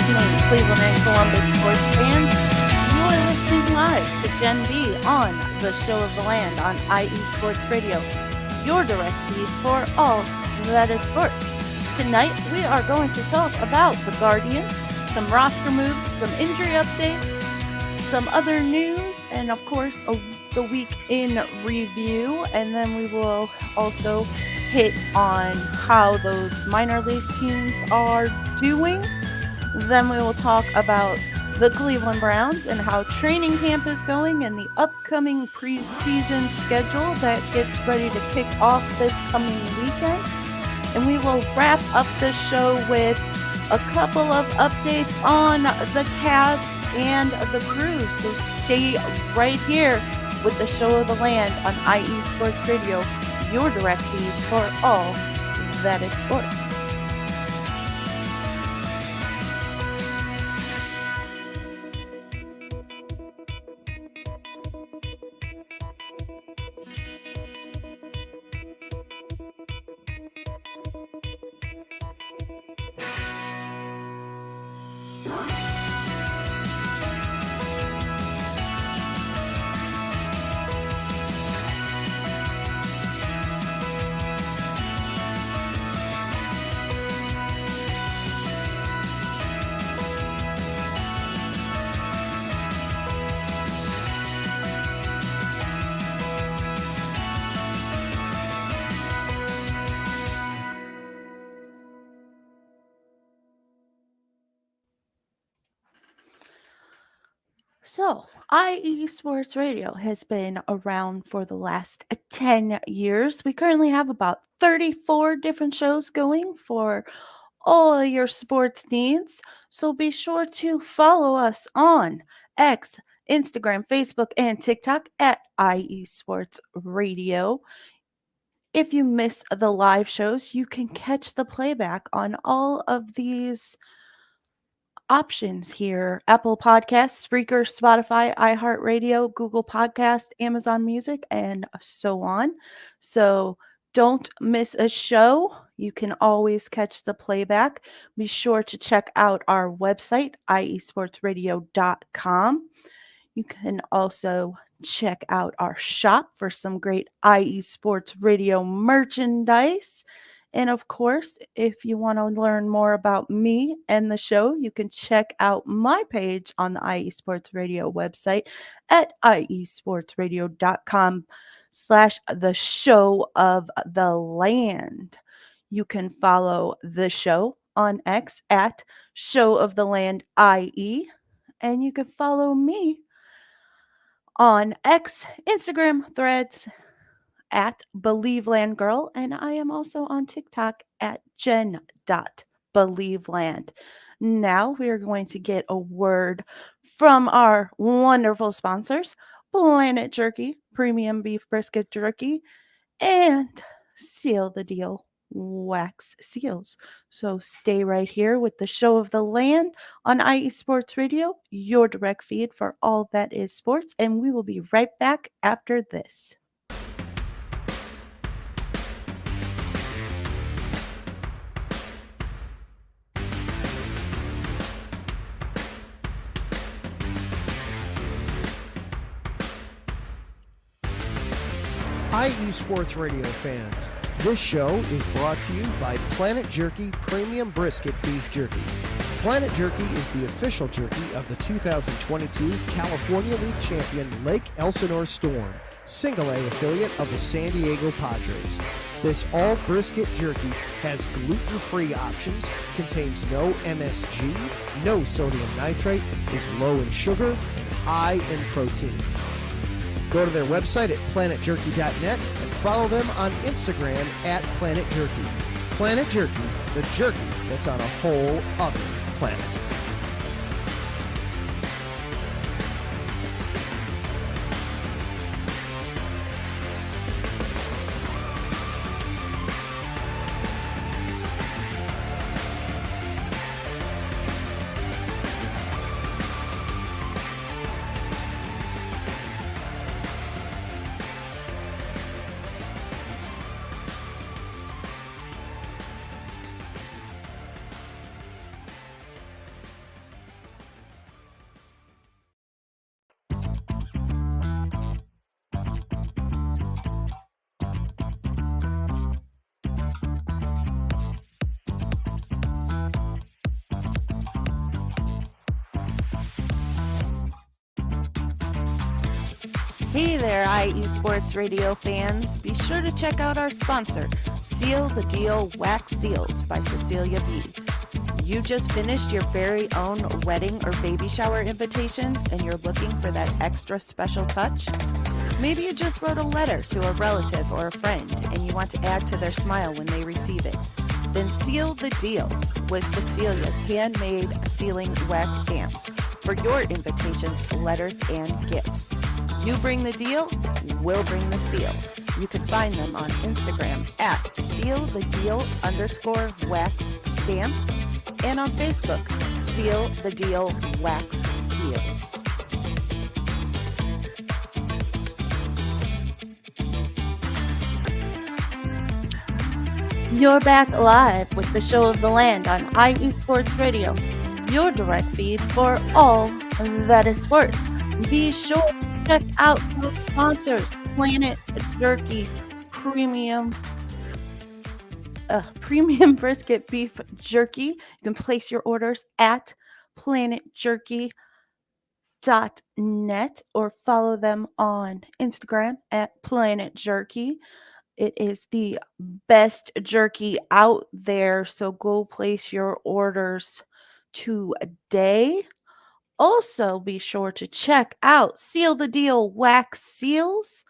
evening, Cleveland and Columbus sports fans. You're listening live to Jenn B on the Show of the Land on IE Sports Radio, your direct feed for all that is sports. Tonight, we are going to talk about the Guardians, some roster moves, some injury updates, some other news, and of course, the week in review. And then we will also hit on how those minor league teams are doing. Then we will talk about the Cleveland Browns and how training camp is going and the upcoming preseason schedule that gets ready to kick off this coming weekend. And we will wrap up the show with a couple of updates on the Cavs and the Crew. So stay right here with the Show of the Land on IE Sports Radio, your direct feed for all that is sports. So, IE Sports Radio has been around for the last 10 years. We currently have about 34 different shows going for all your sports needs. So be sure to follow us on X, Instagram, Facebook, and TikTok at IE Sports Radio. If you miss the live shows, you can catch the playback on all of these options here: Apple Podcasts, Spreaker, Spotify, iHeartRadio, Google Podcast, Amazon Music, and so on. So don't miss a show. You can always catch the playback. Be sure to check out our website, iesportsradio.com. You can also check out our shop for some great IE Sports Radio merchandise. And of course, if you want to learn more about me and the show, you can check out my page on the IE Sports Radio website at iesportsradio.com/the show of the land. You can follow the show on X at Show of the Land IE, and you can follow me on X, Instagram, Threads, at BelieveLandGirl, and I am also on TikTok at Jen.BelieveLand. Now we are going to get a word from our wonderful sponsors, Planet Jerky, Premium Beef Brisket Jerky, and Seal the Deal Wax Seals. So stay right here with the Show of the Land on IE Sports Radio, your direct feed for all that is sports, and we will be right back after this. IE Sports Radio fans, this show is brought to you by Planet Jerky Premium Brisket Beef Jerky. Planet Jerky is the official jerky of the 2022 California League champion Lake Elsinore Storm, Single A affiliate of the San Diego Padres. This all brisket jerky has gluten-free options, contains no MSG, no sodium nitrate, is low in sugar, and high in protein. Go to their website at planetjerky.net and follow them on Instagram at Planet Jerky. Planet Jerky, the jerky that's on a whole other planet. Hey there, IE Sports Radio fans. Be sure to check out our sponsor, Seal the Deal Wax Seals by Cecilia B. You just finished your very own wedding or baby shower invitations and you're looking for that extra special touch? Maybe you just wrote a letter to a relative or a friend and you want to add to their smile when they receive it. Then seal the deal with Cecilia's handmade sealing wax stamps for your invitations, letters, and gifts. You bring the deal, we'll bring the seal. You can find them on Instagram at sealthedeal_wax stamps and on Facebook, Seal the Deal Wax Seals. You're back live with the Show of the Land on IE Sports Radio, your direct feed for all that is sports. Be sure to check out those sponsors, Planet Jerky Premium Brisket Beef Jerky. You can place your orders at planetjerky.net or follow them on Instagram at Planet Jerky. It is the best jerky out there, so go place your orders today. Also, be sure to check out Seal the Deal Wax Seals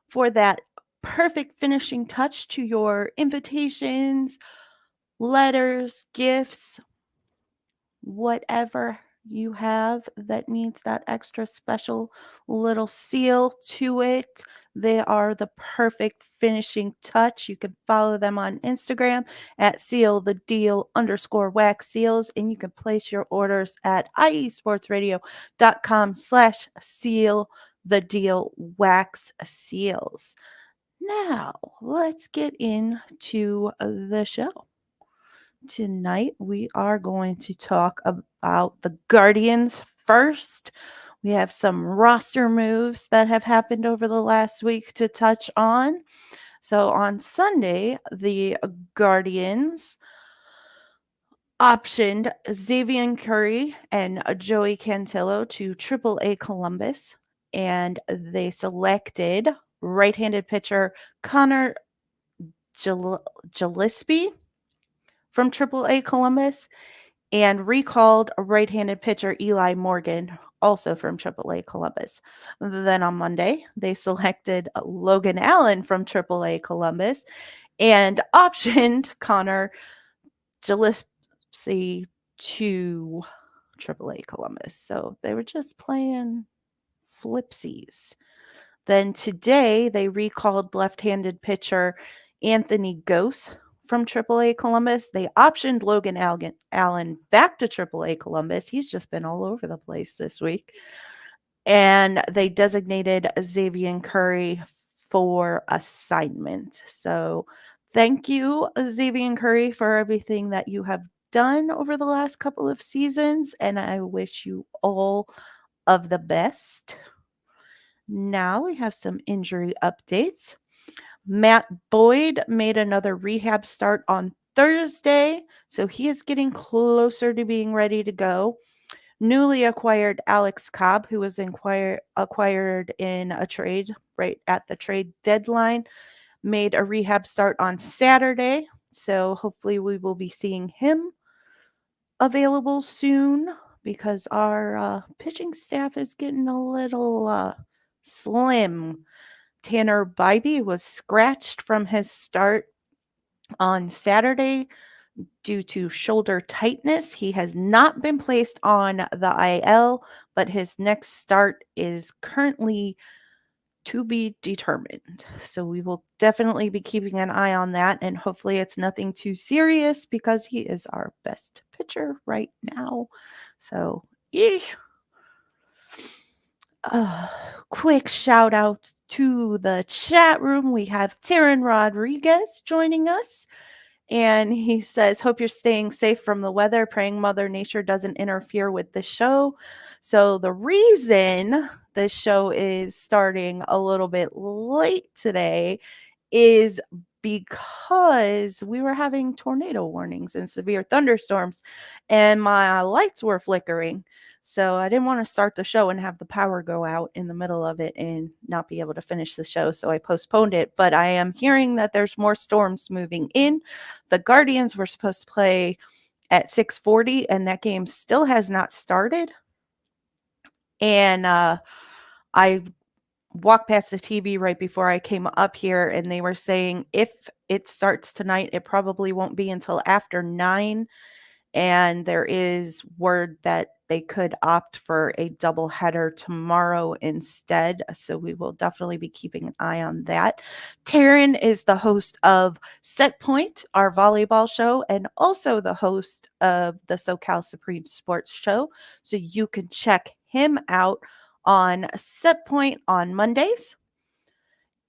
for that perfect finishing touch to your invitations, letters, gifts, whatever you have that needs that extra special little seal to it. They are the perfect finishing touch. You can follow them on Instagram at sealthedeal_wax seals, and you can place your orders at iesportsradio.com/seal the deal wax seals. Now, let's get into the show. Tonight, we are going to talk about the Guardians first. We have some roster moves that have happened over the last week to touch on. So on Sunday, the Guardians optioned Xavier Curry and Joey Cantillo to AAA Columbus, and they selected right-handed pitcher Connor Gillespie from AAA Columbus and recalled right-handed pitcher Eli Morgan, also from AAA Columbus. Then on Monday, they selected Logan Allen from AAA Columbus and optioned Connor Gillespie to AAA Columbus. So they were just playing flipsies. Then today, they recalled left-handed pitcher Anthony Gose from AAA Columbus. They optioned Logan Allen back to AAA Columbus. He's just been all over the place this week. And they designated Xavier Curry for assignment. So thank you, Xavier Curry, for everything that you have done over the last couple of seasons. And I wish you all of the best. Now we have some injury updates. Matt Boyd made another rehab start on Thursday, so he is getting closer to being ready to go. Newly acquired Alex Cobb, who was acquired in a trade right at the trade deadline, made a rehab start on Saturday, so hopefully we will be seeing him available soon because our pitching staff is getting a little slim. Tanner Bybee was scratched from his start on Saturday due to shoulder tightness. He has not been placed on the IL, but his next start is currently to be determined. So we will definitely be keeping an eye on that, and hopefully it's nothing too serious because he is our best pitcher right now. So, quick shout out to the chat room. We have Taryn Rodriguez joining us, and he says, hope you're staying safe from the weather, praying Mother Nature doesn't interfere with the show. So the reason the show is starting a little bit late today is because we were having tornado warnings and severe thunderstorms, and my lights were flickering. So I didn't want to start the show and have the power go out in the middle of it and not be able to finish the show. So I postponed it. But I am hearing that there's more storms moving in. The Guardians were supposed to play at 6:40, and that game still has not started. And I walked past the TV right before I came up here, and they were saying if it starts tonight, it probably won't be until after 9. And there is word that they could opt for a doubleheader tomorrow instead. So we will definitely be keeping an eye on that. Taryn is the host of Set Point, our volleyball show, and also the host of the SoCal Supreme Sports Show. So you can check him out on Set Point on Mondays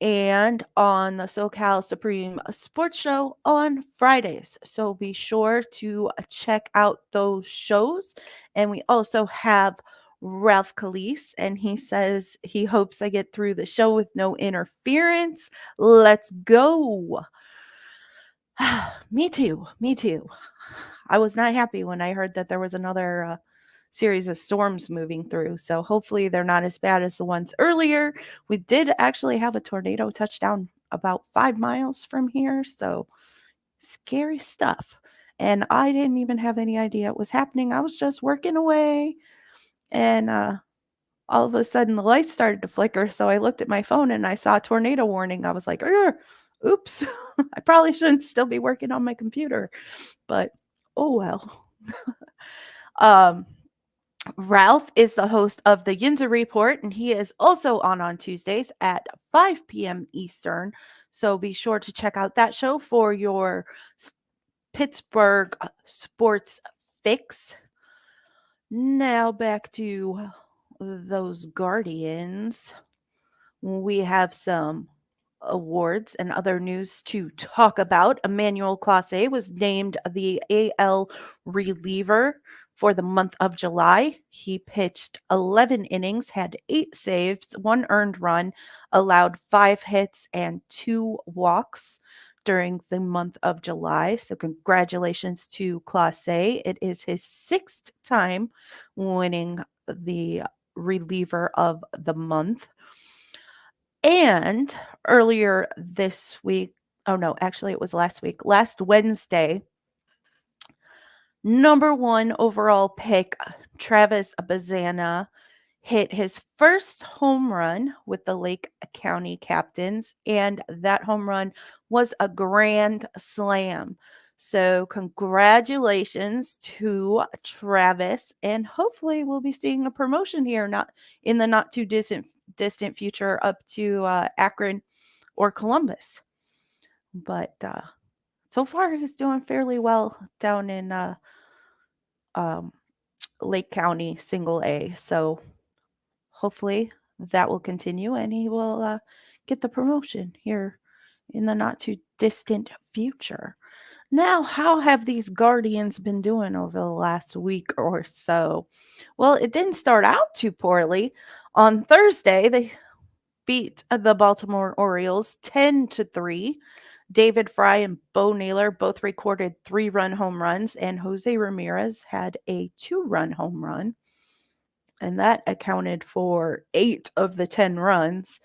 and on the SoCal Supreme Sports Show on Fridays. So be sure to check out those shows. And we also have Ralph Calise, and he says he hopes I get through the show with no interference. Let's go. Me too. Me too. I was not happy when I heard that there was another series of storms moving through. So hopefully they're not as bad as the ones earlier. We did actually have a tornado touchdown about 5 miles from here. So scary stuff. And I didn't even have any idea it was happening. I was just working away. And all of a sudden the lights started to flicker. So I looked at my phone and I saw a tornado warning. I was like, oops, I probably shouldn't still be working on my computer. But oh well. um, Ralph is the host of the Yinzer Report, and he is also on Tuesdays at 5 p.m. Eastern. So be sure to check out that show for your Pittsburgh sports fix. Now back to those Guardians. We have some awards and other news to talk about. Emmanuel Clase was named the AL reliever for the month of July. He pitched 11 innings, had 8 saves, 1 earned run, allowed 5 hits, and 2 walks during the month of July. So, congratulations to Clase. It is his 6th time winning the reliever of the month. And earlier this week, oh no, actually it was last Wednesday, number 1 overall pick, Travis Bazana, hit his first home run with the Lake County Captains, and that home run was a grand slam. So congratulations to Travis, and hopefully we'll be seeing a promotion here not in the not too distant future up to Akron or Columbus. But so far he's doing fairly well down in um, Lake County Single A. So hopefully that will continue and he will get the promotion here in the not too distant future. Now, how have these Guardians been doing over the last week or so? Well, it didn't start out too poorly. On Thursday, they beat the Baltimore Orioles 10-3. David Fry and Bo Naylor both recorded 3-run home runs, and Jose Ramirez had a 2-run home run. And that accounted for 8 of the 10 runs.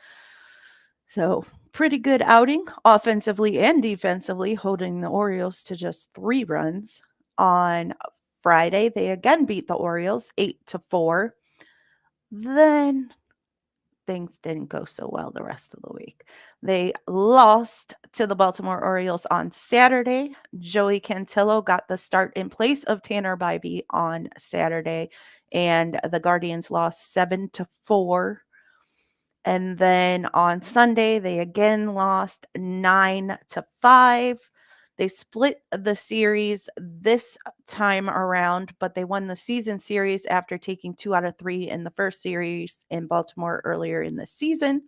So, pretty good outing offensively and defensively, holding the Orioles to just 3 runs. On Friday, they again beat the Orioles 8-4. Then things didn't go so well the rest of the week. They lost to the Baltimore Orioles on Saturday. Joey Cantillo got the start in place of Tanner Bybee on Saturday, and the Guardians lost 7-4. And then on Sunday, they again lost 9-5. They split the series this time around, but they won the season series after taking 2 out of 3 in the first series in Baltimore earlier in the season.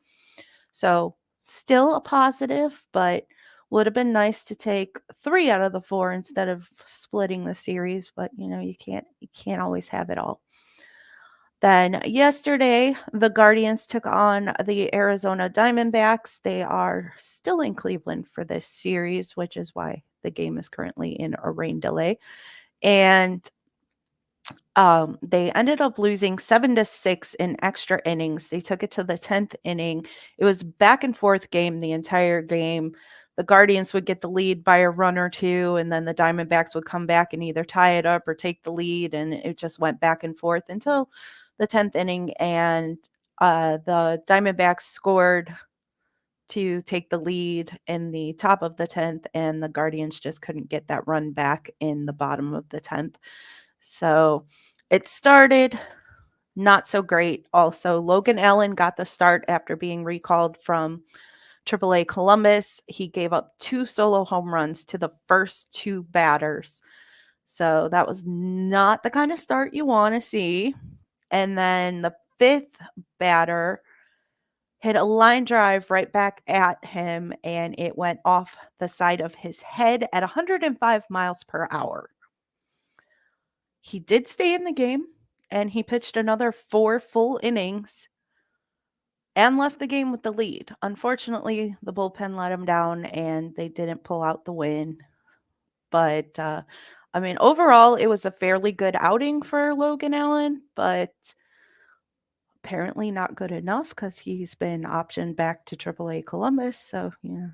So still a positive, but would have been nice to take 3 out of the 4 instead of splitting the series. But you can't always have it all. Then yesterday, the Guardians took on the Arizona Diamondbacks. They are still in Cleveland for this series, which is why the game is currently in a rain delay. And they ended up losing 7-6 in extra innings. They took it to the 10th inning. It was back and forth game the entire game. The Guardians would get the lead by a run or two, and then the Diamondbacks would come back and either tie it up or take the lead, and it just went back and forth until the 10th inning, and the Diamondbacks scored to take the lead in the top of the 10th, and the Guardians just couldn't get that run back in the bottom of the 10th. So it started not so great. Also, Logan Allen got the start after being recalled from AAA Columbus. He gave up 2 solo home runs to the first 2 batters. So that was not the kind of start you want to see. And then the 5th batter hit a line drive right back at him, and it went off the side of his head at 105 miles per hour. He did stay in the game, and he pitched another 4 full innings and left the game with the lead. Unfortunately, the bullpen let him down, and they didn't pull out the win. But, I mean, overall, it was a fairly good outing for Logan Allen, but apparently not good enough because he's been optioned back to AAA Columbus. So, yeah,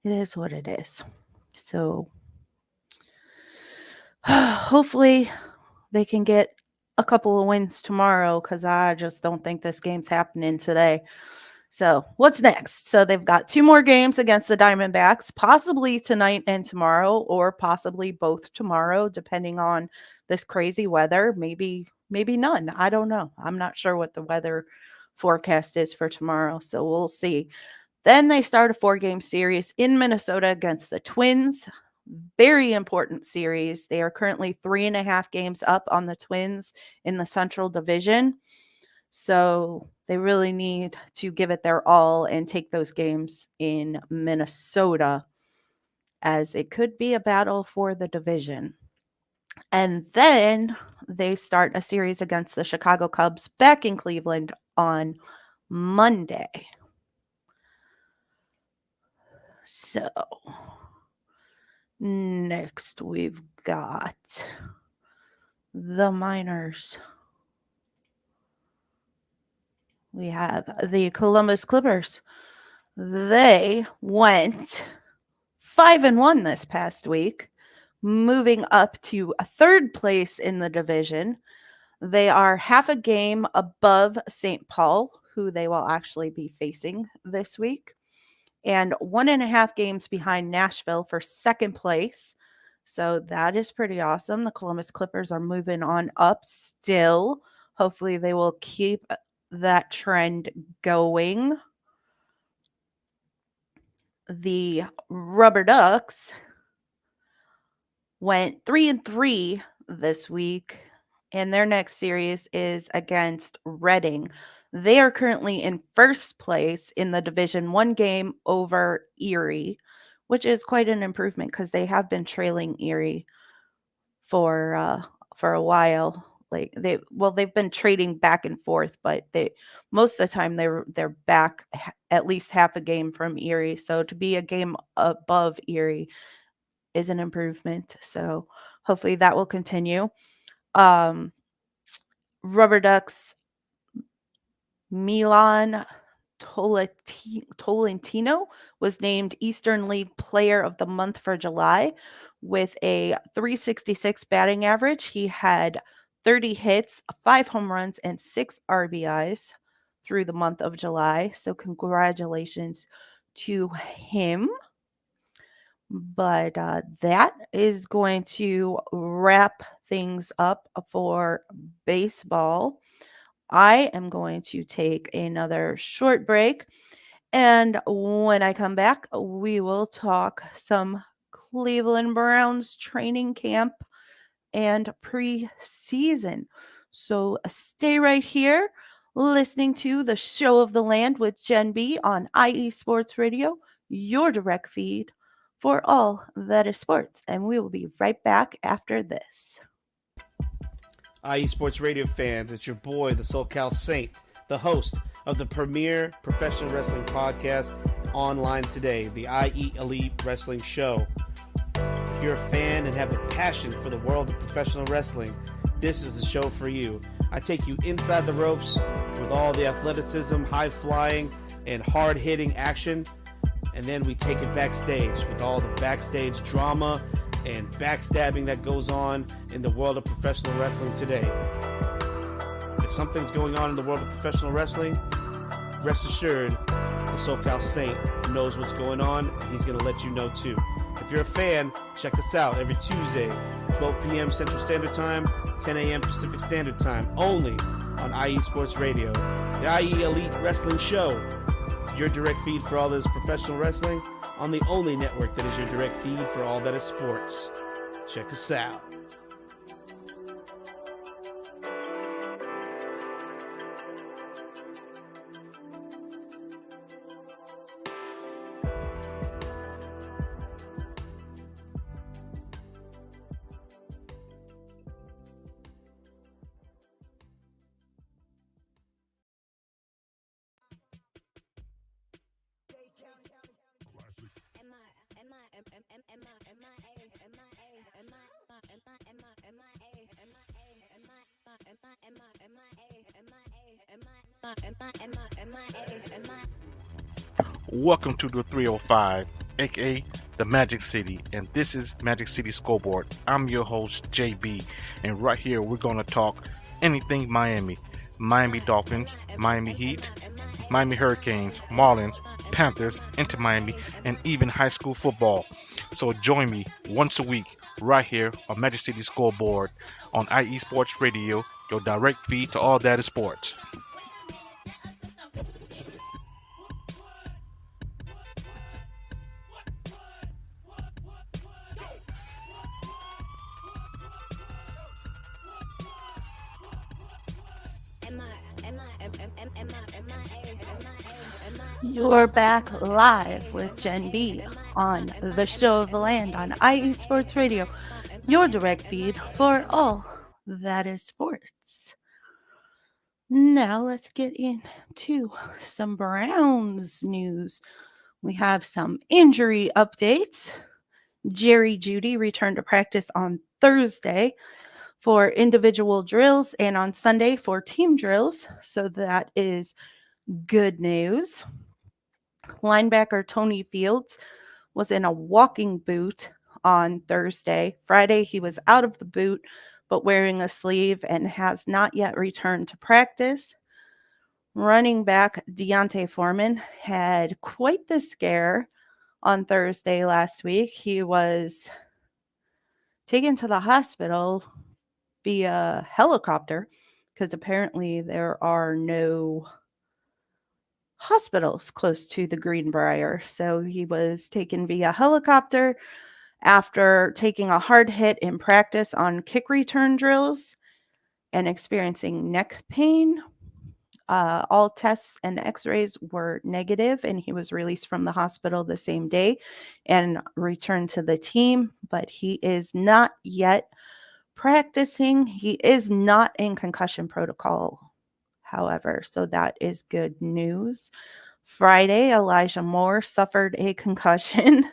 it is what it is. So, hopefully they can get a couple of wins tomorrow because I just don't think this game's happening today. So, what's next? So, they've got 2 more games against the Diamondbacks, possibly tonight and tomorrow, or possibly both tomorrow, depending on this crazy weather. Maybe none. I don't know. I'm not sure what the weather forecast is for tomorrow. So, we'll see. Then they start a 4-game series in Minnesota against the Twins. Very important series. They are currently 3.5 games up on the Twins in the Central Division. So they really need to give it their all and take those games in Minnesota, as it could be a battle for the division. And then they start a series against the Chicago Cubs back in Cleveland on Monday. So next we've got the minors. We have the Columbus Clippers. They went 5-1 this past week, moving up to 3rd place in the division. They are half a game above St. Paul, who they will actually be facing this week, and 1.5 games behind Nashville for 2nd place. So that is pretty awesome. The Columbus Clippers are moving on up still. Hopefully they will keep that trend going. The Rubber Ducks went 3-3 this week, and their next series is against Reading. They are currently in 1st place in the division, 1 game over Erie, which is quite an improvement because they have been trailing Erie for a while. Like they've been trading back and forth, but they most of the time they're back at least half a game from Erie. So to be a game above Erie is an improvement. So hopefully that will continue. Rubber Ducks Milan Tolentino was named Eastern League Player of the Month for July with a 366 batting average. He had 30 hits, 5 home runs, and 6 RBIs through the month of July. So congratulations to him. But that is going to wrap things up for baseball. I am going to take another short break. And when I come back, we will talk some Cleveland Browns training camp and preseason. So stay right here listening to the Show of the Land with Jenn B on IE Sports Radio, your direct feed for all that is sports. And we will be right back after this. IE Sports Radio fans, it's your boy, the SoCal Saint, the host of the premier professional wrestling podcast online today, the IE Elite Wrestling Show. If you're a fan and have a passion for the world of professional wrestling, this is the show for you. I take you inside the ropes with all the athleticism, high flying, and hard hitting action, and then we take it backstage with all the backstage drama and backstabbing that goes on in the world of professional wrestling today. If something's going on in the world of professional wrestling, rest assured, the SoCal Saint knows what's going on, and he's going to let you know too. If you're a fan, check us out every Tuesday, 12 p.m. Central Standard Time, 10 a.m. Pacific Standard Time, only on IE Sports Radio, the IE Elite Wrestling Show, your direct feed for all that is professional wrestling, on the only network that is your direct feed for all that is sports. Check us out. Welcome to the 305, aka the Magic City, and this is Magic City Scoreboard. I'm your host, JB, and right here we're going to talk anything Miami. Miami Dolphins, Miami Heat, Miami Hurricanes, Marlins, Panthers, Inter Miami, and even high school football. So join me once a week right here on Magic City Scoreboard on IE Sports Radio, your direct feed to all that is sports. You're back live with Jenn B on the Show of the Land on IE Sports Radio, your direct feed for all that is sports. Now let's get into some Browns news. We have some injury updates. Jerry Jeudy returned to practice on Thursday for individual drills and on Sunday for team drills, so that is good news. Linebacker Tony Fields was in a walking boot on Thursday. Friday, he was out of the boot but wearing a sleeve and has not yet returned to practice. Running back Deontay Foreman had quite the scare on Thursday last week. He was taken to the hospital via helicopter because apparently there are no hospitals close to the Greenbrier. So he was taken via helicopter after taking a hard hit in practice on kick return drills and experiencing neck pain. All tests and x-rays were negative, and he was released from the hospital the same day and returned to the team, but he is not yet practicing. He is not in concussion protocol, however, so that is good news. Friday, Elijah Moore suffered a concussion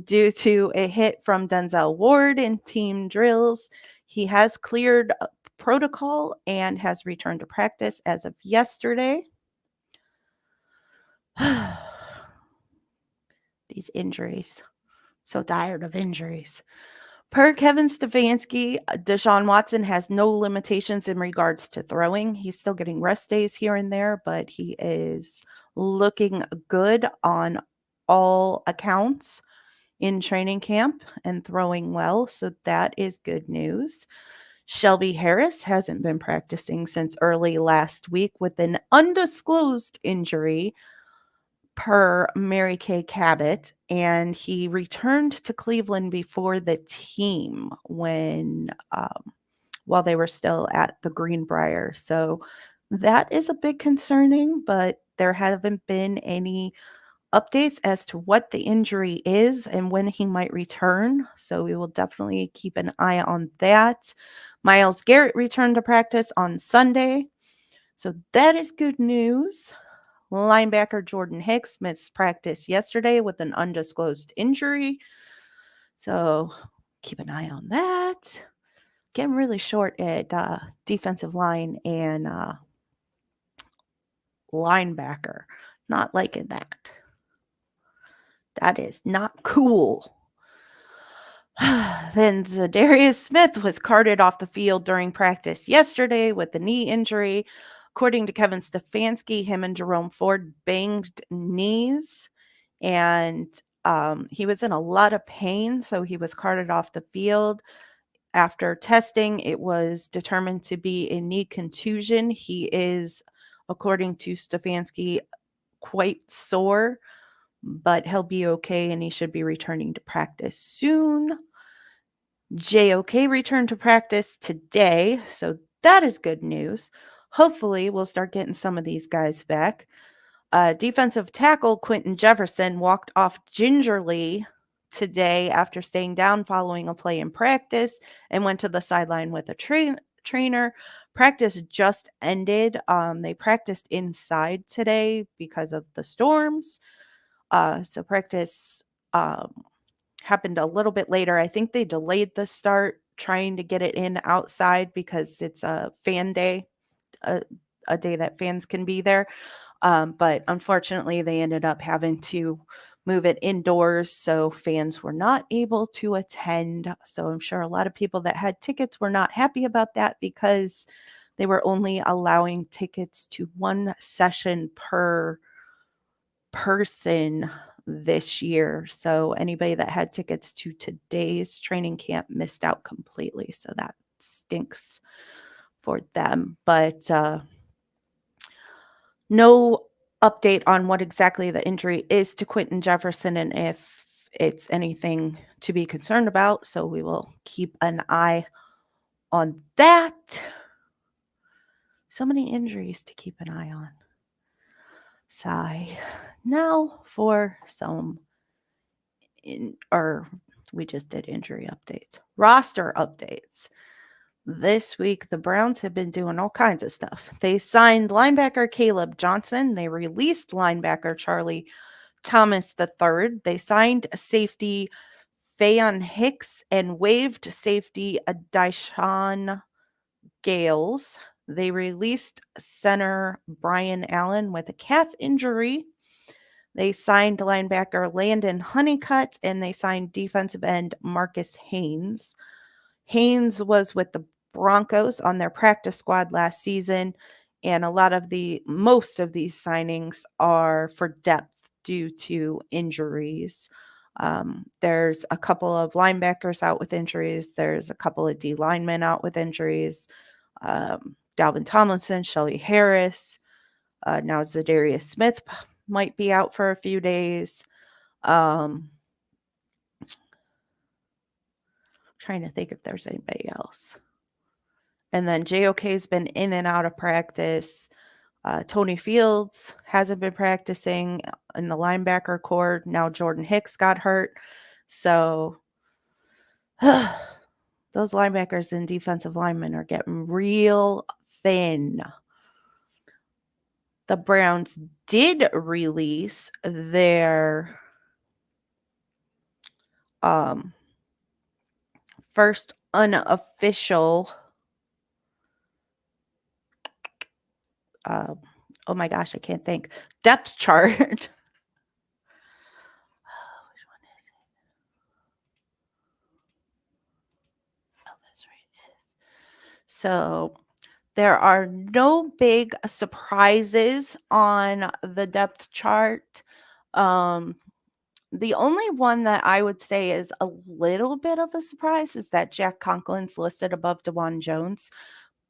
due to a hit from Denzel Ward in team drills. He has cleared protocol and has returned to practice as of yesterday. These injuries. So tired of injuries. Per Kevin Stefanski, Deshaun Watson has no limitations in regards to throwing. He's still getting rest days here and there, but he is looking good on all accounts in training camp and throwing well. So that is good news. Shelby Harris hasn't been practicing since early last week with an undisclosed injury per Mary Kay Cabot, and he returned to Cleveland before the team while they were still at the Greenbrier. So that is a bit concerning, but there haven't been any updates as to what the injury is and when he might return. So we will definitely keep an eye on that. Myles Garrett returned to practice on Sunday. So that is good news. Linebacker Jordan Hicks missed practice yesterday with an undisclosed injury. So keep an eye on that. Getting really short at defensive line and linebacker. Not liking that. That is not cool. Then Zadarius Smith was carted off the field during practice yesterday with a knee injury. According to Kevin Stefanski, him and Jerome Ford banged knees, and he was in a lot of pain, so he was carted off the field. After testing, it was determined to be a knee contusion. He is, according to Stefanski, quite sore, but he'll be okay and he should be returning to practice soon. JOK returned to practice today, so that is good news. Hopefully, we'll start getting some of these guys back. Defensive tackle Quentin Jefferson walked off gingerly today after staying down following a play in practice and went to the sideline with a trainer. Practice just ended. They practiced inside today because of the storms. So practice happened a little bit later. I think they delayed the start, trying to get it in outside because it's a fan day, a day that fans can be there. But unfortunately, they ended up having to move it indoors, so fans were not able to attend. So I'm sure a lot of people that had tickets were not happy about that because they were only allowing tickets to one session per person this year. So anybody that had tickets to today's training camp missed out completely. So that stinks for them. But no update on what exactly the injury is to Quentin Jefferson and if it's anything to be concerned about. So we will keep an eye on that. So many injuries to keep an eye on. Sigh. Now for some we just did injury updates. Roster updates. This week, the Browns have been doing all kinds of stuff. They signed linebacker Caleb Johnson. They released linebacker Charlie Thomas III. They signed safety Fayon Hicks and waived safety Dyshawn Gales. They released center Brian Allen with a calf injury. They signed linebacker Landon Honeycutt, and they signed defensive end Marcus Haynes. Haynes was with the Broncos on their practice squad last season, and most of these signings are for depth due to injuries. There's a couple of linebackers out with injuries. There's a couple of D linemen out with injuries. Dalvin Tomlinson, Shelby Harris. Now Zadarius Smith might be out for a few days. Trying to think if there's anybody else. And then JOK's been in and out of practice. Tony Fields hasn't been practicing in the linebacker corps. Now Jordan Hicks got hurt. So those linebackers and defensive linemen are getting real thin. The Browns did release their first unofficial oh my gosh, I can't think. Depth chart. Which one is it? Oh, that's right. So there are no big surprises on the depth chart. The only one that I would say is a little bit of a surprise is that Jack Conklin's listed above DeJuan Jones,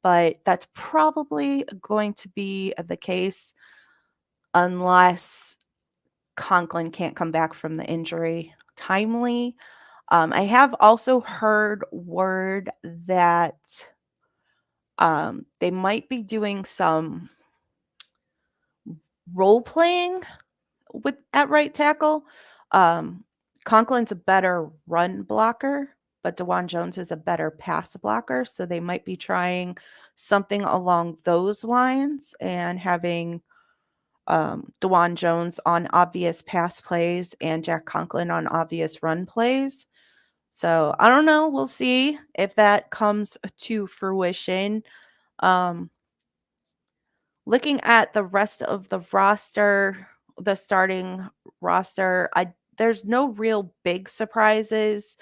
but that's probably going to be the case unless Conklin can't come back from the injury timely. I have also heard word that they might be doing some role playing with at right tackle. Um, Conklin's a better run blocker, but DeJuan Jones is a better pass blocker. So they might be trying something along those lines and having DeJuan Jones on obvious pass plays and Jack Conklin on obvious run plays. So I don't know. We'll see if that comes to fruition. Um, Looking at the rest of the roster, the starting roster, I there's no real big surprises.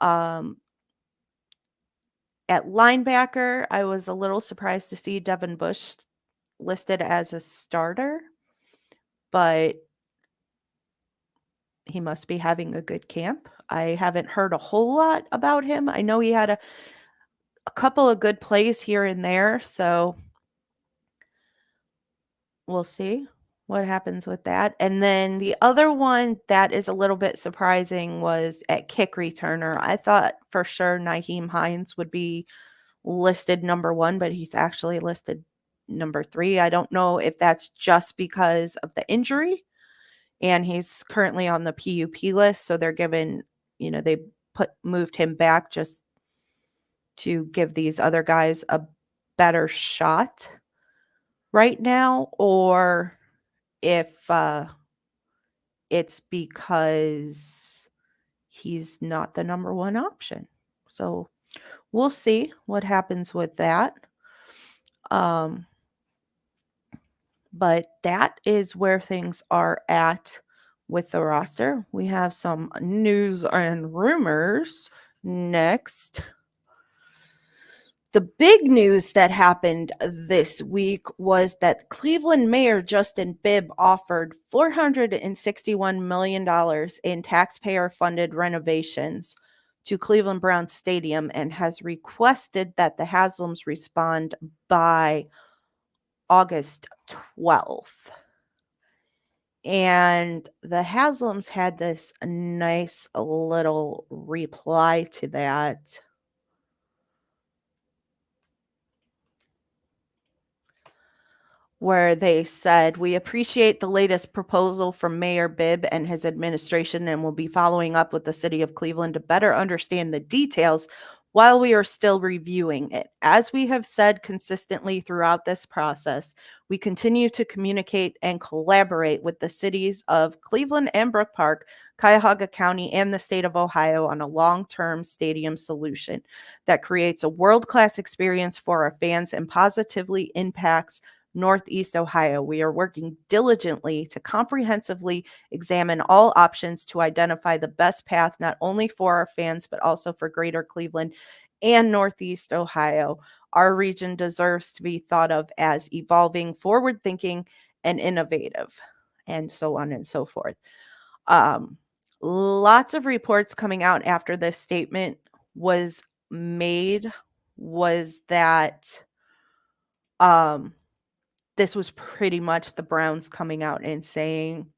Um, at linebacker, I was a little surprised to see Devin Bush listed as a starter, but he must be having a good camp. I haven't heard a whole lot about him. I know he had a couple of good plays here and there, so we'll see what happens with that. And then the other one that is a little bit surprising was at kick returner. I thought for sure Naheem Hines would be listed number 1, but he's actually listed number 3. I don't know if that's just because of the injury, and he's currently on the PUP list, so they're given, they moved him back just to give these other guys a better shot right now, or if it's because he's not the number 1 option. So we'll see what happens with that. But that is where things are at with the roster. We have some news and rumors next. The big news that happened this week was that Cleveland Mayor Justin Bibb offered $461 million in taxpayer-funded renovations to Cleveland Browns Stadium and has requested that the Haslams respond by August 12th. And the Haslams had this nice little reply to that. Where they said, "We appreciate the latest proposal from Mayor Bibb and his administration and will be following up with the city of Cleveland to better understand the details while we are still reviewing it. As we have said consistently throughout this process, we continue to communicate and collaborate with the cities of Cleveland and Brook Park, Cuyahoga County, and the state of Ohio on a long-term stadium solution that creates a world-class experience for our fans and positively impacts Northeast Ohio. We are working diligently to comprehensively examine all options to identify the best path, not only for our fans, but also for greater Cleveland and Northeast Ohio. Our region deserves to be thought of as evolving, forward-thinking, and innovative," and so on and so forth. Lots of reports coming out after this statement was made was that this was pretty much the Browns coming out and saying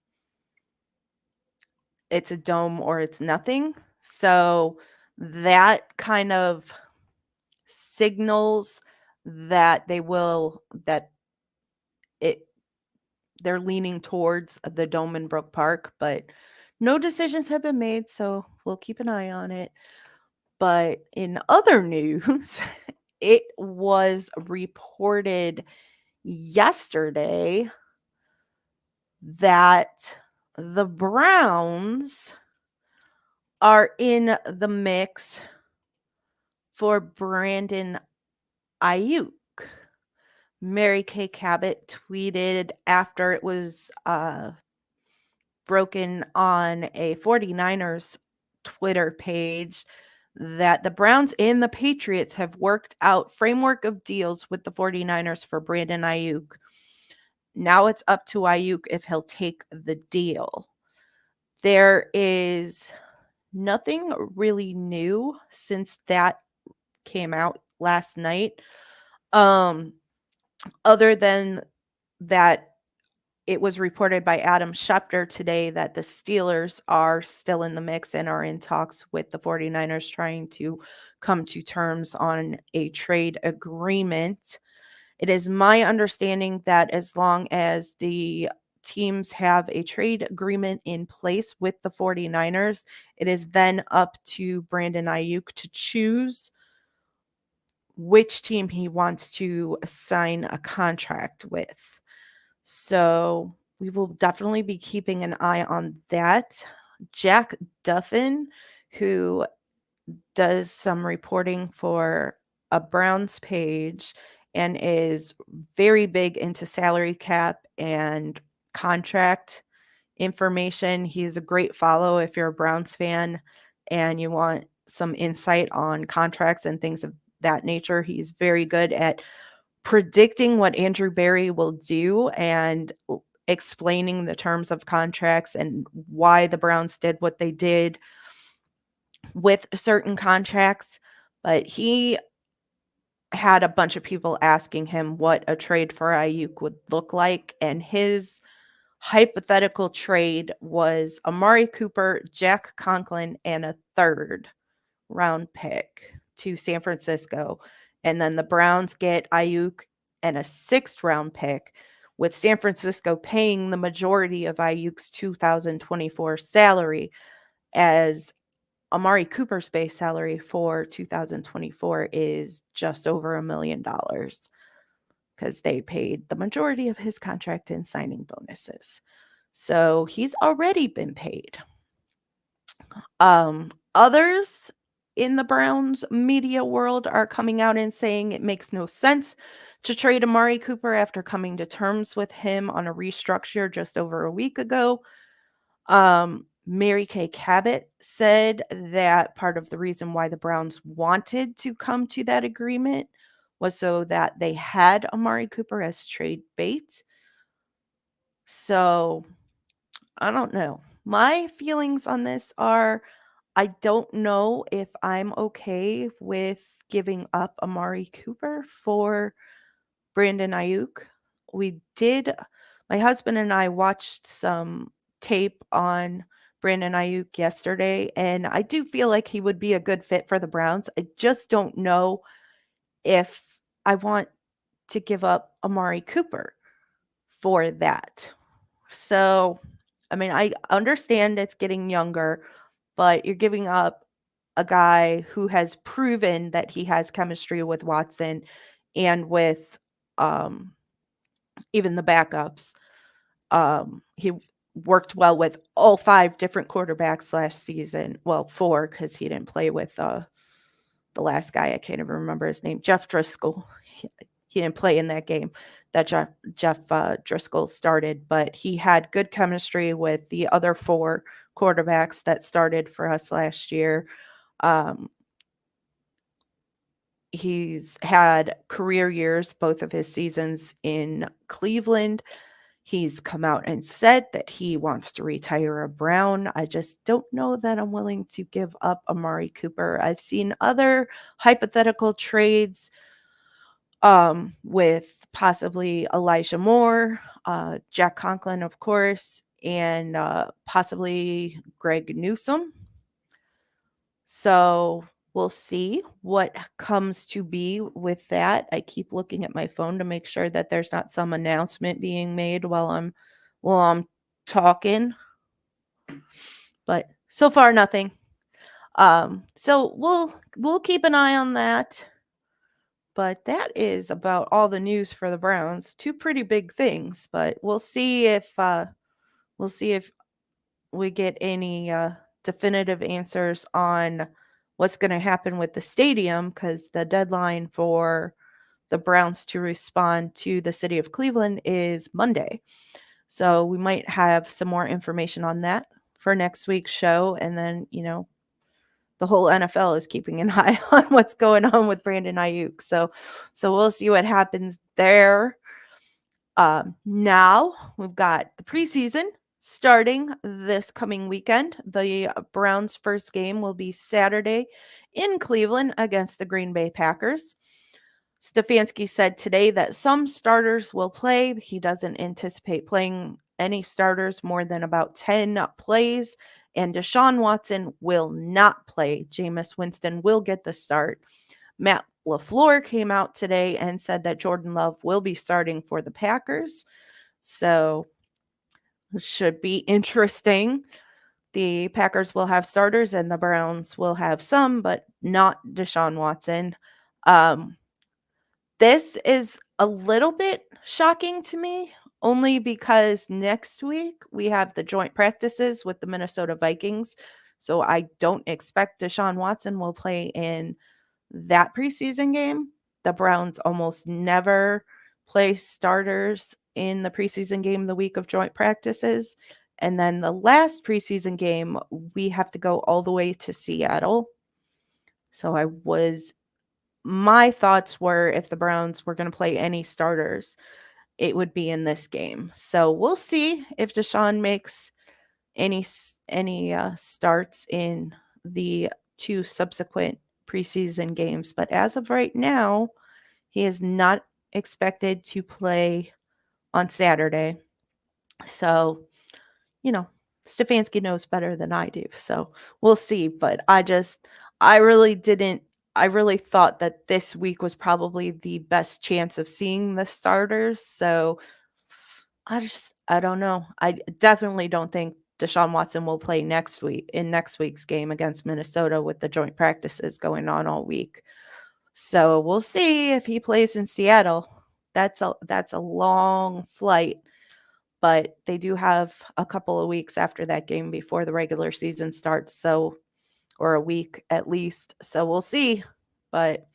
it's a dome or it's nothing. So that kind of signals that they're leaning towards the dome in Brook Park, but no decisions have been made, so we'll keep an eye on it. But in other news, it was reported yesterday that the Browns are in the mix for Brandon Ayuk. Mary Kay Cabot tweeted after it was broken on a 49ers Twitter page that the Browns and the Patriots have worked out framework of deals with the 49ers for Brandon Ayuk. Now it's up to Ayuk if he'll take the deal. There is nothing really new since that came out last night. Other than that, it was reported by Adam Schefter today that the Steelers are still in the mix and are in talks with the 49ers trying to come to terms on a trade agreement. It is my understanding that as long as the teams have a trade agreement in place with the 49ers, it is then up to Brandon Ayuk to choose which team he wants to sign a contract with. So we will definitely be keeping an eye on that. Jack Duffin, who does some reporting for a Browns page and is very big into salary cap and contract information. He's a great follow if you're a Browns fan and you want some insight on contracts and things of that nature. He's very good at predicting what Andrew Berry will do and explaining the terms of contracts and why the Browns did what they did with certain contracts. But he had a bunch of people asking him what a trade for Ayuk would look like, and his hypothetical trade was Amari Cooper, Jack Conklin, and a third round pick to San Francisco. And then the Browns get Ayuk and a sixth round pick, with San Francisco paying the majority of Ayuk's 2024 salary, as Amari Cooper's base salary for 2024 is just over $1 million because they paid the majority of his contract in signing bonuses. So he's already been paid. Others in the Browns media world are coming out and saying it makes no sense to trade Amari Cooper after coming to terms with him on a restructure just over a week ago. Mary Kay Cabot said that part of the reason why the Browns wanted to come to that agreement was so that they had Amari Cooper as trade bait. So I don't know. My feelings on this are I don't know if I'm okay with giving up Amari Cooper for Brandon Ayuk. My husband and I watched some tape on Brandon Ayuk yesterday, and I do feel like he would be a good fit for the Browns. I just don't know if I want to give up Amari Cooper for that. So, I mean, I understand it's getting younger, but you're giving up a guy who has proven that he has chemistry with Watson and with even the backups. He worked well with all 5 different quarterbacks last season. Well, 4 because he didn't play with the last guy. I can't even remember his name. Jeff Driscoll. He didn't play in that game that Jeff Driscoll started, but he had good chemistry with the other 4 quarterbacks that started for us last year. He's had career years, both of his seasons in Cleveland. He's come out and said that he wants to retire a Brown. I just don't know that I'm willing to give up Amari Cooper. I've seen other hypothetical trades with possibly Elijah Moore, Jack Conklin, of course, and possibly Greg Newsome. So we'll see what comes to be with that. I keep looking at my phone to make sure that there's not some announcement being made while I'm talking. But so far nothing. So we'll keep an eye on that. But that is about all the news for the Browns. 2 pretty big things, but we'll see if we get any definitive answers on what's going to happen with the stadium, because the deadline for the Browns to respond to the city of Cleveland is Monday. So we might have some more information on that for next week's show. And then, the whole NFL is keeping an eye on what's going on with Brandon Ayuk. So we'll see what happens there. Now we've got the preseason starting this coming weekend. The Browns' first game will be Saturday in Cleveland against the Green Bay Packers. Stefanski said today that some starters will play. He doesn't anticipate playing any starters more than about 10 plays, and Deshaun Watson will not play. Jameis Winston will get the start. Matt LaFleur came out today and said that Jordan Love will be starting for the Packers. So should be interesting. The Packers will have starters and the Browns will have some, but not Deshaun Watson. Um, this is a little bit shocking to me, only because next week we have the joint practices with the Minnesota Vikings. So I don't expect Deshaun Watson will play in that preseason game. The Browns almost never play starters in the preseason game the week of joint practices. And then the last preseason game, we have to go all the way to Seattle. So my thoughts were if the Browns were going to play any starters, it would be in this game. So we'll see if Deshaun makes any starts in the two subsequent preseason games. But as of right now, he is not expected to play on Saturday. So, you know, Stefanski knows better than I do. So we'll see. But I really didn't. I really thought that this week was probably the best chance of seeing the starters. So I don't know. I definitely don't think Deshaun Watson will play next week's game against Minnesota with the joint practices going on all week. So we'll see if he plays in Seattle. That's a long flight, but they do have a couple of weeks after that game before the regular season starts. So or a week at least. So we'll see. But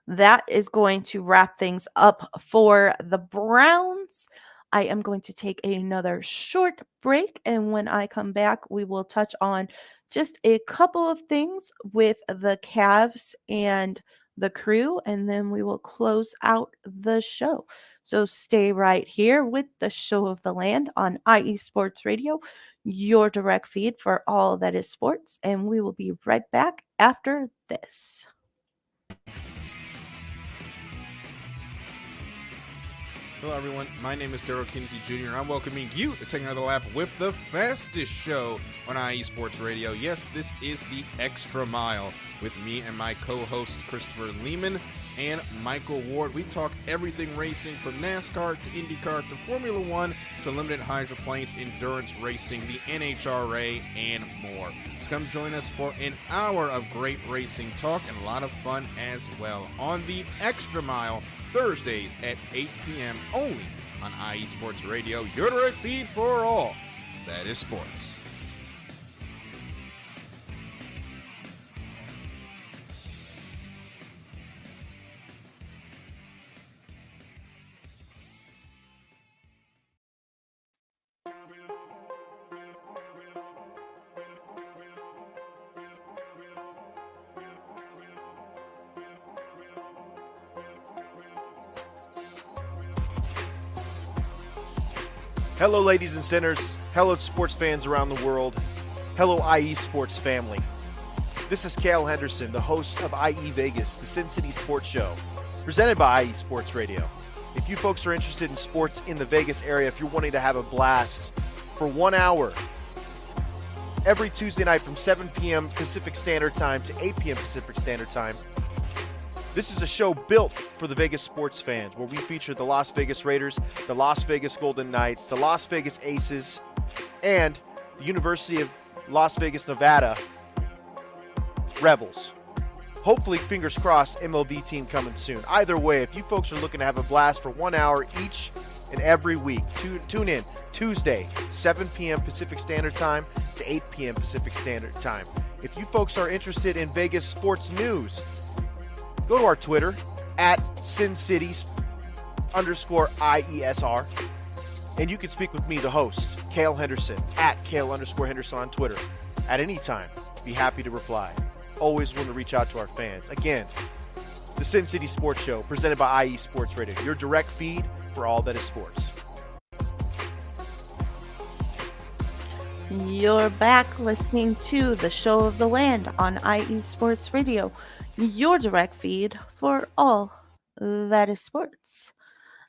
that is going to wrap things up for the Browns. I am going to take another short break. And when I come back, we will touch on just a couple of things with the Cavs and the Crew. And then we will close out the show. So stay right here with the Show of the Land on IE Sports Radio, your direct feed for all that is sports. And we will be right back after this. Hello, everyone. My name is Daryl Kinsey Jr., and I'm welcoming you to take another lap with the fastest show on IE Sports Radio. Yes, this is the Extra Mile with me and my co-hosts Christopher Lehman and Michael Ward. We talk everything racing from NASCAR to IndyCar to Formula One to limited hydroplanes, endurance racing, the NHRA, and more. So come join us for an hour of great racing talk and a lot of fun as well on the Extra Mile, Thursdays at 8 p.m. only on IE Sports Radio, your direct feed for all that is sports. Hello, ladies and sinners. Hello, sports fans around the world. Hello, IE Sports family. This is Cale Henderson, the host of IE Vegas, the Sin City Sports Show, presented by IE Sports Radio. If you folks are interested in sports in the Vegas area, if you're wanting to have a blast for 1 hour, every Tuesday night from 7 p.m. Pacific Standard Time to 8 p.m. Pacific Standard Time, this is a show built for the Vegas sports fans, where we feature the Las Vegas Raiders, the Las Vegas Golden Knights, the Las Vegas Aces, and the University of Las Vegas, Nevada Rebels. Hopefully, fingers crossed, MLB team coming soon. Either way, if you folks are looking to have a blast for 1 hour each and every week, tune in Tuesday, 7 p.m. Pacific Standard Time to 8 p.m. Pacific Standard Time. If you folks are interested in Vegas sports news, go to our Twitter, at SinCities_IESR, and you can speak with me, the host, Cale Henderson, at Cale_Henderson on Twitter, at any time. Be happy to reply. Always want to reach out to our fans. Again, the Sin City Sports Show, presented by IE Sports Radio, your direct feed for all that is sports. You're back listening to the Show of the Land on IE Sports Radio, your direct feed for all that is sports.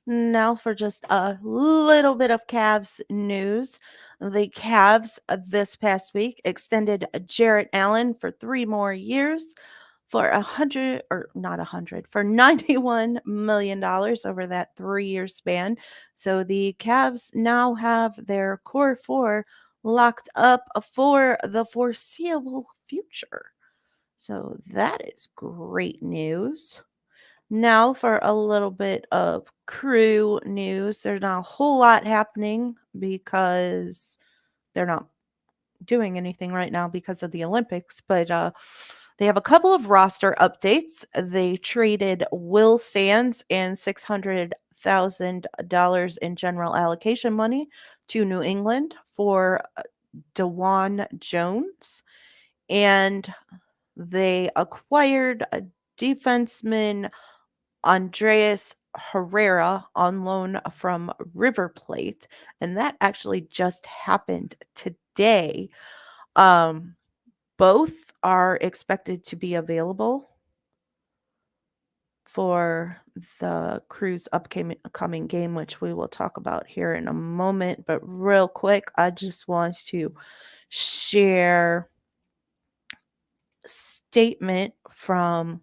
Now for just a little bit of Cavs news. The Cavs this past week extended Jarrett Allen for 3 more years, for $91 million over that 3-year span. So the Cavs now have their core four locked up for the foreseeable future. So that is great news. Now for a little bit of crew news. There's not a whole lot happening because they're not doing anything right now because of the Olympics, but they have a couple of roster updates. They traded Will Sands and $600,000 in general allocation money to New England for DeJuan Jones, and they acquired a defenseman Andreas Herrera on loan from River Plate, and that actually just happened today. Both are expected to be available for the Crew's upcoming game, which we will talk about here in a moment. But real quick, I just want to share a statement from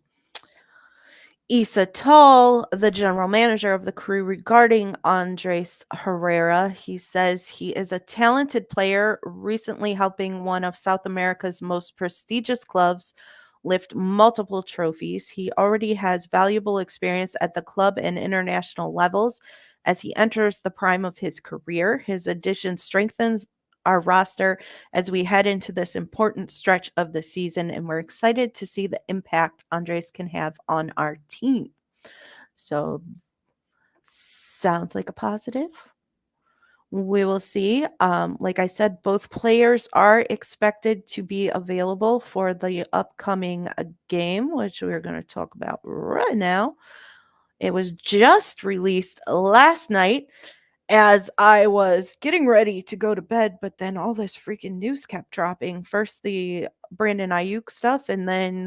Issa Tall, the general manager of the Crew, regarding Andres Herrera. He says he is a talented player, recently helping one of South America's most prestigious clubs lift multiple trophies. He already has valuable experience at the club and international levels as he enters the prime of his career. His addition strengthens our roster as we head into this important stretch of the season, and we're excited to see the impact Andres can have on our team. So, sounds like a positive. We will see. Like I said, both players are expected to be available for the upcoming game, which we're going to talk about right now. It was just released last night as I was getting ready to go to bed, but then all this freaking news kept dropping. First, the Brandon Ayuk stuff, and then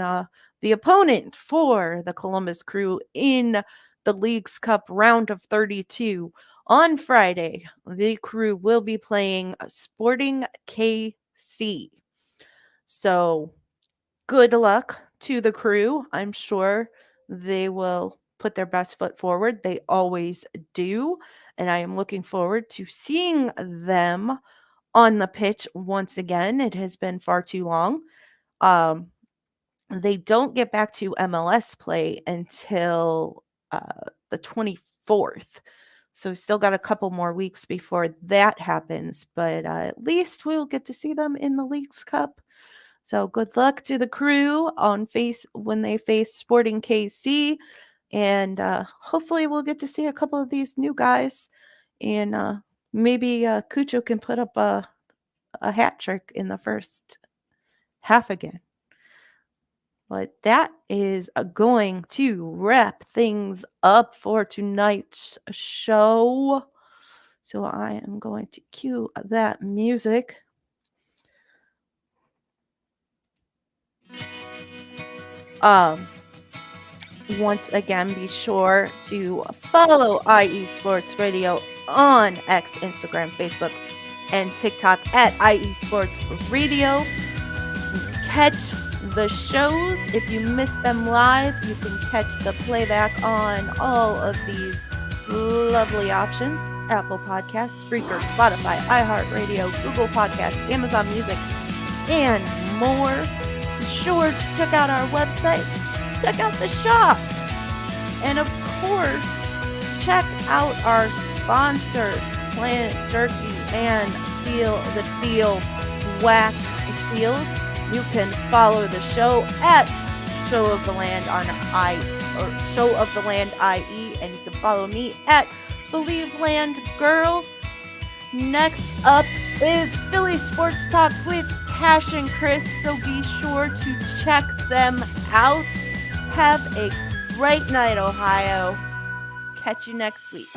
the opponent for the Columbus Crew in the League's Cup round of 32. On Friday, the Crew will be playing Sporting KC. So, good luck to the Crew. I'm sure they will put their best foot forward. They always do. And I am looking forward to seeing them on the pitch once again. It has been far too long. They don't get back to MLS play until the 24th. So still got a couple more weeks before that happens. But at least we'll get to see them in the League's Cup. So good luck to the Crew when they face Sporting KC. And hopefully we'll get to see a couple of these new guys. And maybe Cucho can put up a hat trick in the first half again. But that is going to wrap things up for tonight's show. So I am going to cue that music. Once again, be sure to follow IE Sports Radio on X, Instagram, Facebook, and TikTok at IE Sports Radio. Catch the shows. If you miss them live, you can catch the playback on all of these lovely options: Apple Podcasts, Spreaker, Spotify, iHeartRadio, Google Podcasts, Amazon Music, and more. Be sure to check out our website, check out the shop, and of course, check out our sponsors, Planet Jerky and Seal the Deal Wax Seals. You can follow the show at Show of the Land on Show of the Land IE, and you can follow me at Believe Land Girl. Next up is Philly Sports Talk with Cash and Chris, so be sure to check them out. Have a great night, Ohio. Catch you next week.